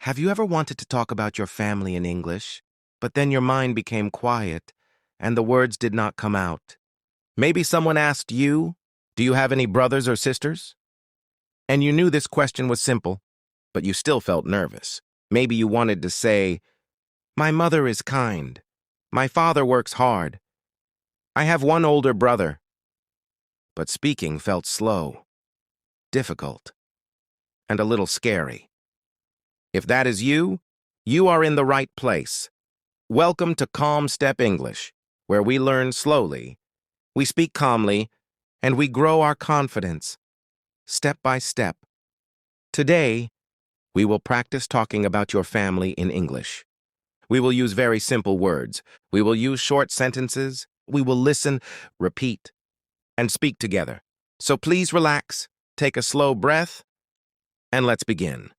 Have you ever wanted to talk about your family in English, but then your mind became quiet and the words did not come out? Maybe someone asked you, "Do you have any brothers or sisters?" And you knew this question was simple, but you still felt nervous. Maybe you wanted to say, "My mother is kind. My father works hard. I have one older brother." But speaking felt slow, difficult, and a little scary. If that is you, you are in the right place. Welcome to Calm Step English, where we learn slowly, we speak calmly, and we grow our confidence, step by step. Today, we will practice talking about your family in English. We will use very simple words. We will use short sentences. We will listen, repeat, and speak together. So please relax, take a slow breath, and let's begin.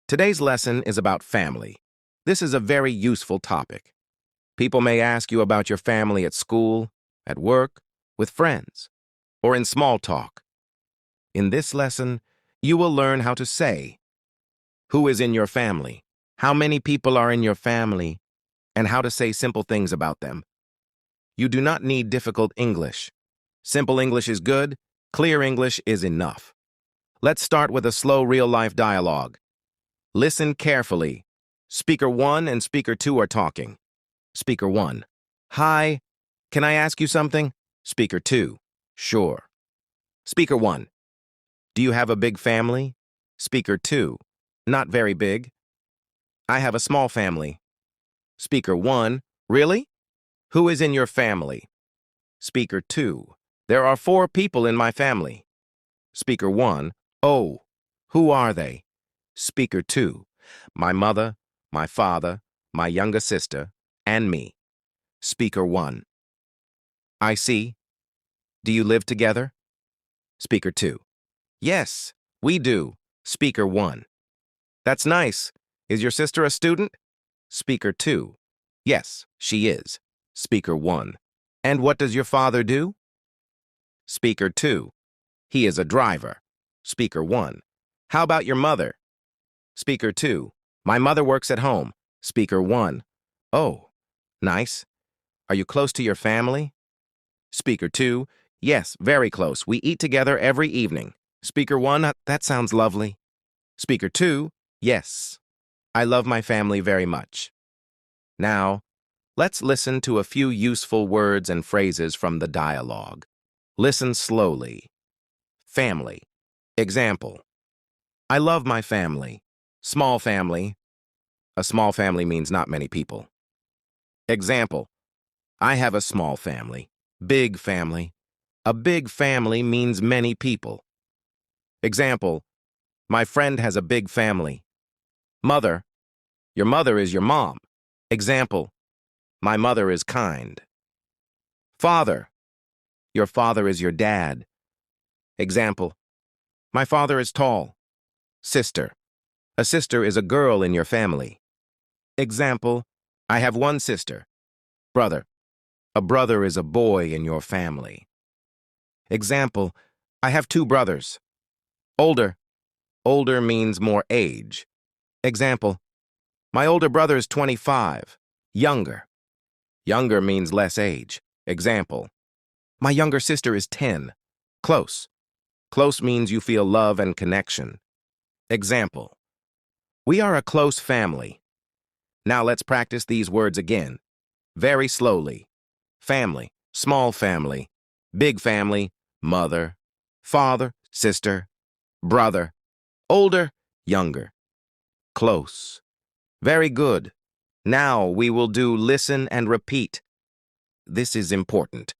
Today's lesson is about family. This is a very useful topic. People may ask you about your family at school, at work, with friends, or in small talk. In this lesson, you will learn how to say, who is in your family, how many people are in your family, and how to say simple things about them. You do not need difficult English. Simple English is good, clear English is enough. Let's start with a slow real-life dialogue. Listen carefully. Speaker 1 and Speaker 2 are talking. Speaker 1. Hi, can I ask you something? Speaker 2. Sure. Speaker 1. Do you have a big family? Speaker 2. Not very big. I have a small family. Speaker 1. Really? Who is in your family? Speaker 2. There are 4 people in my family. Speaker 1. Oh, who are they? Speaker 2. My mother, my father, my younger sister, and me. Speaker 1. I see. Do you live together? Speaker 2. Yes, we do. Speaker 1. That's nice. Is your sister a student? Speaker 2. Yes, she is. Speaker 1. And what does your father do? Speaker 2. He is a driver. Speaker 1. How about your mother? Speaker 2. My mother works at home. Speaker 1. Oh, nice. Are you close to your family? Speaker 2. Yes, very close. We eat together every evening. Speaker 1. That sounds lovely. Speaker 2. Yes. I love my family very much. Now, let's listen to a few useful words and phrases from the dialogue. Listen slowly. Family. Example. I love my family. Small family. A small family means not many people. Example. I have a small family. Big family. A big family means many people. Example. My friend has a big family. Mother. Your mother is your mom. Example. My mother is kind. Father. Your father is your dad. Example. My father is tall. Sister. A sister is a girl in your family. Example. I have one sister. Brother. A brother is a boy in your family. Example. I have 2 brothers. Older. Older means more age. Example. My older brother is 25. Younger. Younger means less age. Example. My younger sister is 10. Close. Close means you feel love and connection. Example. We are a close family. Now let's practice these words again. Very slowly. Family, small family, big family, mother, father, sister, brother, older, younger, close. Very good. Now we will do listen and repeat. This is important.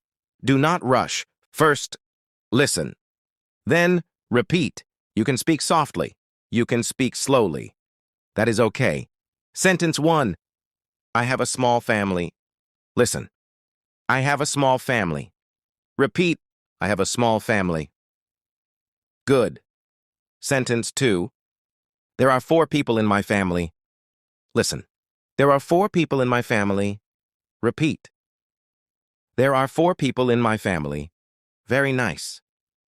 Do not rush. First, listen. Then, repeat. You can speak softly. You can speak slowly. That is okay. Sentence 1. I have a small family. Listen. I have a small family. Repeat. I have a small family. Good. Sentence 2. There are 4 people in my family. Listen. There are 4 people in my family. Repeat. There are 4 people in my family. Very nice.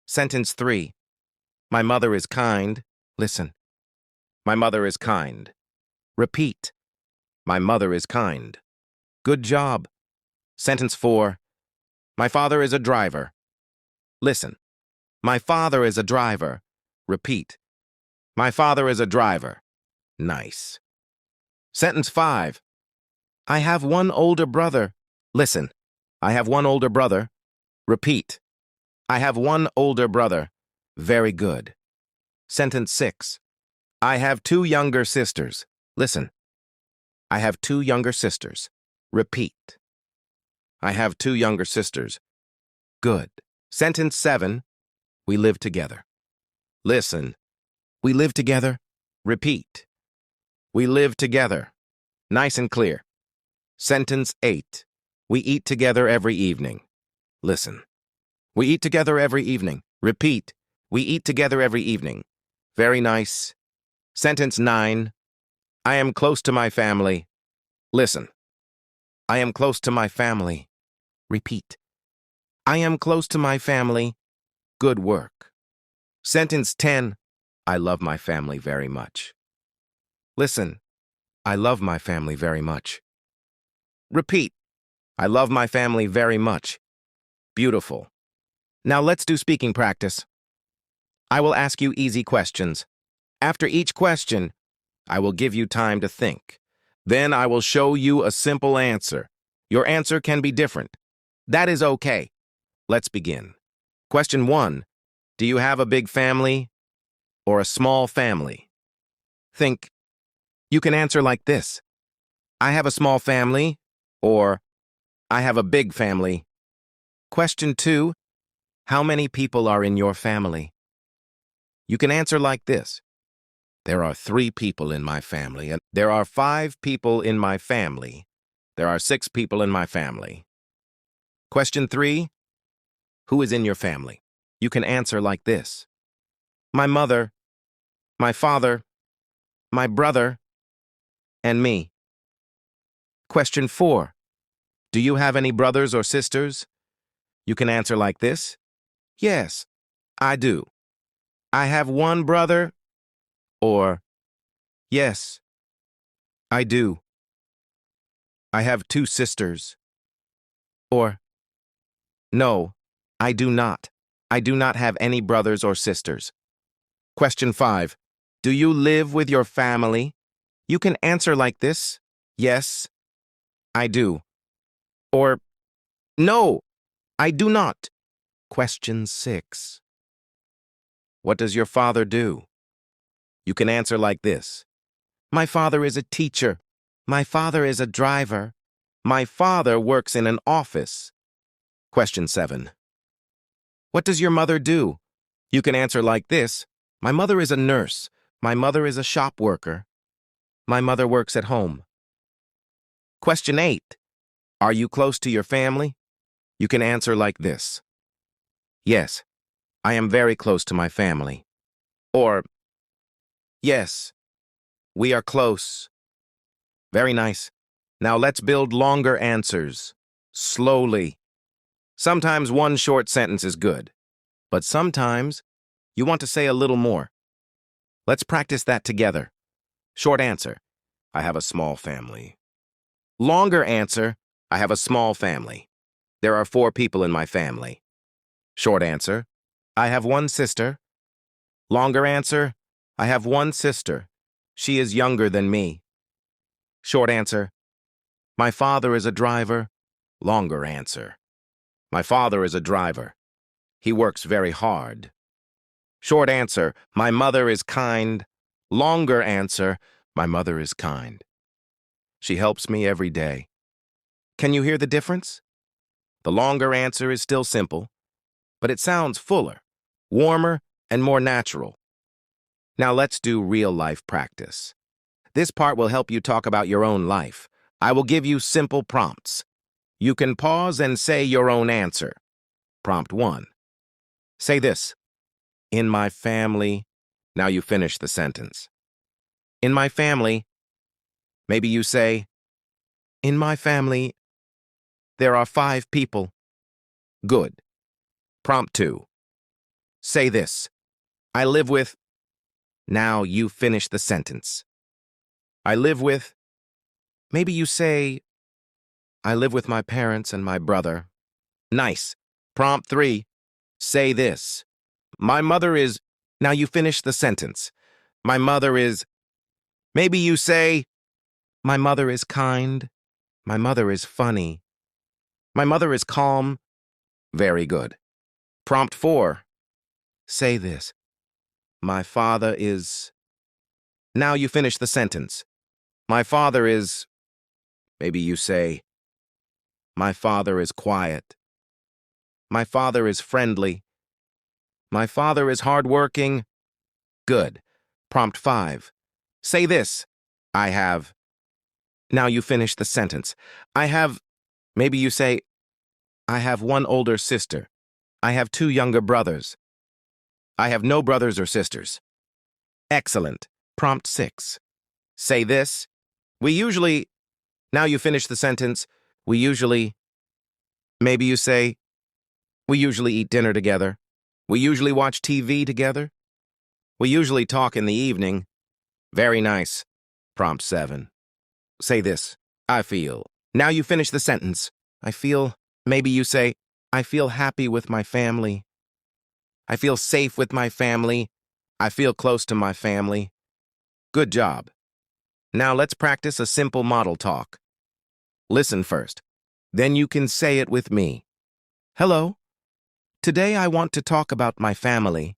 Sentence 3. My mother is kind. Listen. My mother is kind. Repeat. My mother is kind. Good job. Sentence 4. My father is a driver. Listen. My father is a driver. Repeat. My father is a driver. Nice. Sentence 5. I have one older brother. Listen. I have one older brother. Repeat. I have one older brother. Very good. Sentence 6. I have two younger sisters. Listen. I have two younger sisters. Repeat. I have two younger sisters. Good. Sentence 7. We live together. Listen. We live together. Repeat. We live together. Nice and clear. Sentence 8. We eat together every evening. Listen. We eat together every evening. Repeat. We eat together every evening. Very nice. Sentence 9. I am close to my family. Listen. I am close to my family. Repeat. I am close to my family. Good work. Sentence 10. I love my family very much. Listen. I love my family very much. Repeat. I love my family very much. Beautiful. Now let's do speaking practice. I will ask you easy questions. After each question, I will give you time to think. Then I will show you a simple answer. Your answer can be different. That is okay. Let's begin. Question 1. Do you have a big family or a small family? Think. You can answer like this. I have a small family, or I have a big family. Question 2. How many people are in your family? You can answer like this. There are 3 people in my family, and there are 5 people in my family. There are 6 people in my family. Question 3. Who is in your family? You can answer like this. My mother, my father, my brother, and me. Question 4. Do you have any brothers or sisters? You can answer like this. Yes, I do. I have one brother, or yes, I do. I have 2 sisters, or no, I do not. I do not have any brothers or sisters. Question 5. Do you live with your family? You can answer like this. Yes, I do. Or no, I do not. Question 6. What does your father do? You can answer like this. My father is a teacher. My father is a driver. My father works in an office. Question 7. What does your mother do? You can answer like this. My mother is a nurse. My mother is a shop worker. My mother works at home. Question 8. Are you close to your family? You can answer like this. Yes, I am very close to my family. Or, yes, we are close. Very nice. Now let's build longer answers. Slowly. Sometimes one short sentence is good, but sometimes you want to say a little more. Let's practice that together. Short answer. I have a small family. Longer answer. I have a small family. There are 4 people in my family. Short answer. I have one sister. Longer answer. I have one sister. She is younger than me. Short answer. My father is a driver. Longer answer. My father is a driver. He works very hard. Short answer. My mother is kind. Longer answer. My mother is kind. She helps me every day. Can you hear the difference? The longer answer is still simple, but it sounds fuller, warmer, and more natural. Now let's do real-life practice. This part will help you talk about your own life. I will give you simple prompts. You can pause and say your own answer. Prompt 1. Say this. In my family. Now you finish the sentence. In my family. Maybe you say, in my family, there are 5 people. Good. Prompt 2. Say this. I live with. Now you finish the sentence. I live with, maybe you say, I live with my parents and my brother. Nice. Prompt 3. Say this. My mother is, now you finish the sentence. My mother is, maybe you say, my mother is kind. My mother is funny. My mother is calm. Very good. Prompt 4. Say this. My father is, now you finish the sentence. My father is, maybe you say, my father is quiet. My father is friendly. My father is hardworking. Good. Prompt 5. Say this. I have. Now you finish the sentence. I have, maybe you say, I have one older sister. I have 2 younger brothers. I have no brothers or sisters. Excellent. Prompt 6. Say this. We usually, now you finish the sentence. We usually, maybe you say, we usually eat dinner together. We usually watch TV together. We usually talk in the evening. Very nice. Prompt 7. Say this. I feel. Now you finish the sentence. I feel, maybe you say, I feel happy with my family. I feel safe with my family. I feel close to my family. Good job. Now let's practice a simple model talk. Listen first. Then you can say it with me. Hello. Today I want to talk about my family.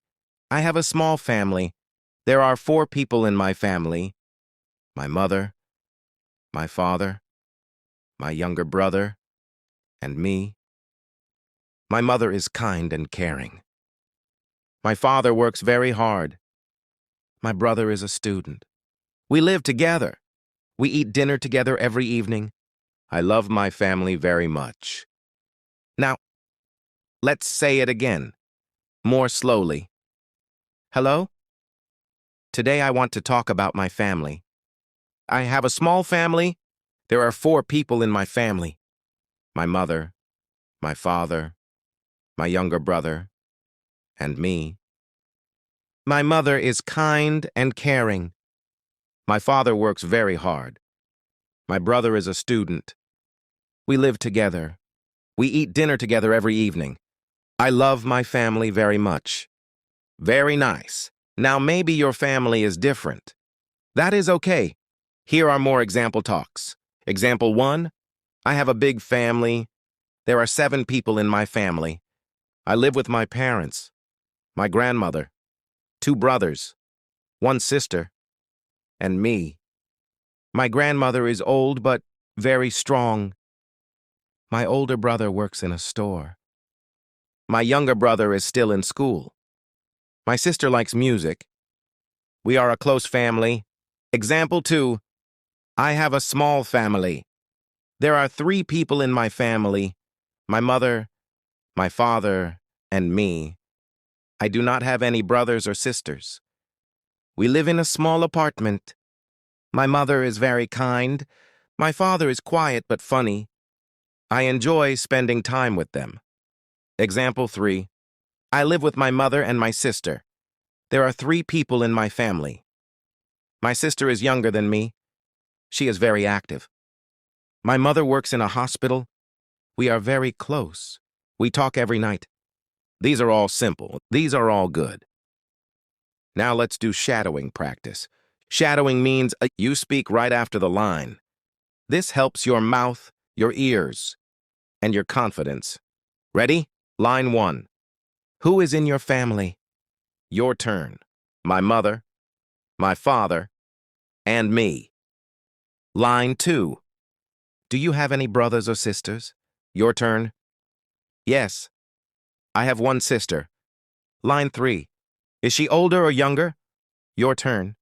I have a small family. There are 4 people in my family. My mother, my father, my younger brother, and me. My mother is kind and caring. My father works very hard. My brother is a student. We live together. We eat dinner together every evening. I love my family very much. Now, let's say it again, more slowly. Hello? Today I want to talk about my family. I have a small family. There are 4 people in my family. My mother, my father, my younger brother, and me. My mother is kind and caring. My father works very hard. My brother is a student. We live together. We eat dinner together every evening. I love my family very much. Very nice. Now maybe your family is different. That is okay. Here are more example talks. Example 1. I have a big family. There are 7 people in my family. I live with my parents, my grandmother, 2 brothers, 1 sister, and me. My grandmother is old but very strong. My older brother works in a store. My younger brother is still in school. My sister likes music. We are a close family. Example 2. I have a small family. There are 3 people in my family. My mother, my father, and me. I do not have any brothers or sisters. We live in a small apartment. My mother is very kind. My father is quiet but funny. I enjoy spending time with them. Example 3. I live with my mother and my sister. There are 3 people in my family. My sister is younger than me. She is very active. My mother works in a hospital. We are very close. We talk every night. These are all simple. These are all good. Now let's do shadowing practice. Shadowing means you speak right after the line. This helps your mouth, your ears, and your confidence. Ready? Line 1. Who is in your family? Your turn. My mother, my father, and me. Line 2. Do you have any brothers or sisters? Your turn. Yes. I have 1 sister. Line 3. Is she older or younger? Your turn.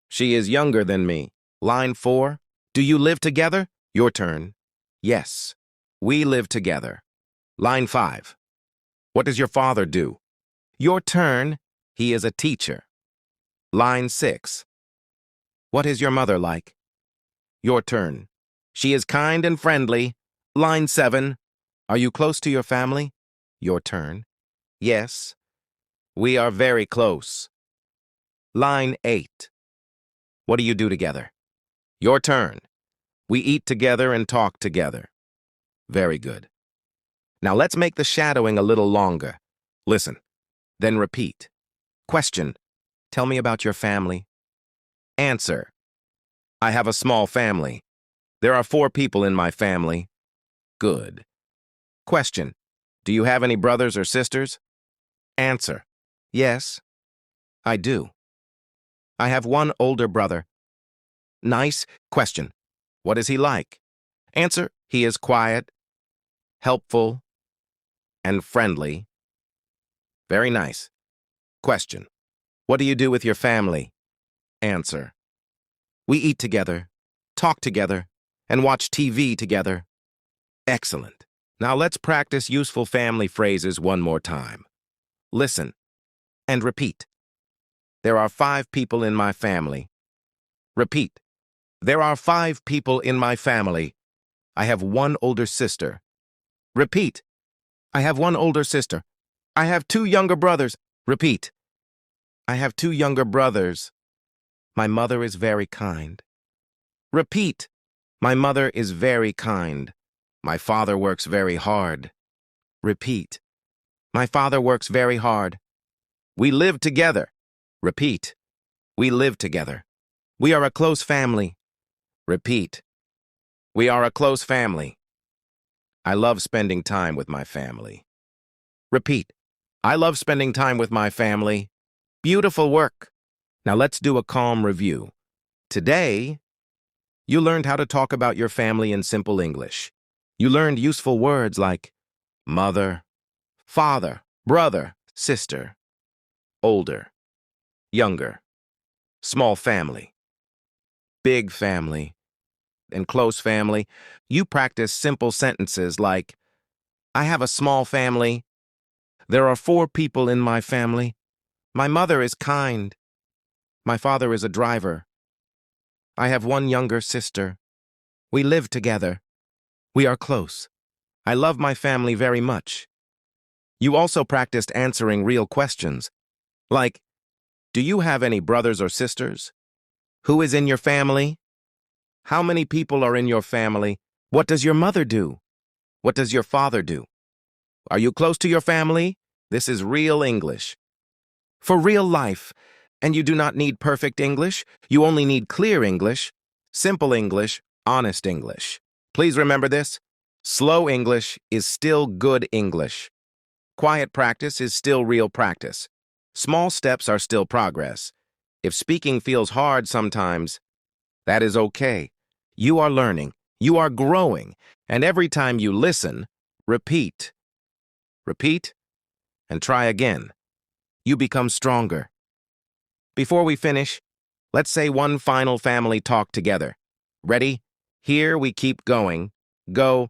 She is younger than me. Line 4. Do you live together? Your turn. Yes. We live together. Line 5. What does your father do? Your turn. He is a teacher. Line 6. What is your mother like? Your turn. She is kind and friendly. Line 7. Are you close to your family? Your turn. Yes. We are very close. Line 8. What do you do together? Your turn. We eat together and talk together. Very good. Now let's make the shadowing a little longer. Listen, then repeat. Question. Tell me about your family. Answer. I have a small family. There are 4 people in my family. Good. Question. Do you have any brothers or sisters? Answer. Yes, I do. I have one older brother. Nice. Question. What is he like? Answer. He is quiet, helpful, and friendly. Very nice. Question. What do you do with your family? Answer. We eat together, talk together, and watch TV together. Excellent. Now let's practice useful family phrases one more time. Listen and repeat. There are 5 people in my family. Repeat. There are 5 people in my family. I have one older sister. Repeat. I have one older sister. I have 2 younger brothers. Repeat. I have 2 younger brothers. My mother is very kind. Repeat. My mother is very kind. My father works very hard. Repeat. My father works very hard. We live together. Repeat. We live together. We are a close family. Repeat. We are a close family. I love spending time with my family. Repeat. I love spending time with my family. Beautiful work. Now let's do a calm review. Today, you learned how to talk about your family in simple English. You learned useful words like mother, father, brother, sister, older, younger, small family, big family, and close family. You practice simple sentences like, I have a small family. There are 4 people in my family. My mother is kind. My father is a driver. I have one younger sister. We live together. We are close. I love my family very much. You also practiced answering real questions, like, do you have any brothers or sisters? Who is in your family? How many people are in your family? What does your mother do? What does your father do? Are you close to your family? This is real English. For real life, and you do not need perfect English, you only need clear English, simple English, honest English. Please remember this. Slow English is still good English. Quiet practice is still real practice. Small steps are still progress. If speaking feels hard sometimes, that is okay. You are learning, you are growing, and every time you listen, repeat. Repeat, and try again. You become stronger. Before we finish, let's say one final family talk together. Ready? Here we keep going. Go.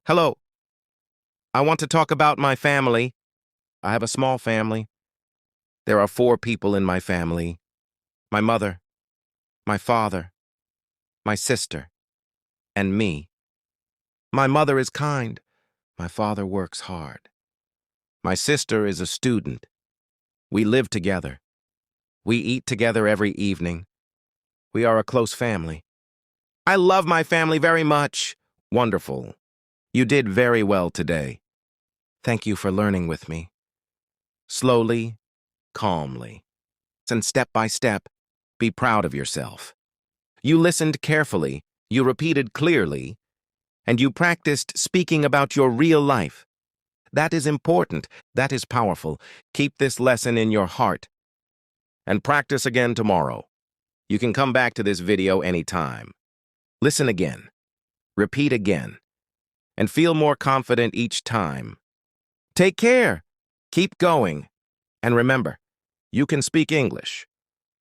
Hello. I want to talk about my family. I have a small family. There are 4 people in my family. My mother, my father, my sister, and me. My mother is kind. My father works hard. My sister is a student. We live together. We eat together every evening. We are a close family. I love my family very much. Wonderful. You did very well today. Thank you for learning with me. Slowly, calmly, and step by step, be proud of yourself. You listened carefully, you repeated clearly, and you practiced speaking about your real life. That is important. That is powerful. Keep this lesson in your heart and practice again tomorrow. You can come back to this video anytime. Listen again, repeat again, and feel more confident each time. Take care, keep going, and remember, you can speak English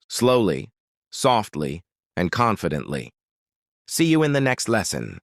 slowly, softly, and confidently. See you in the next lesson.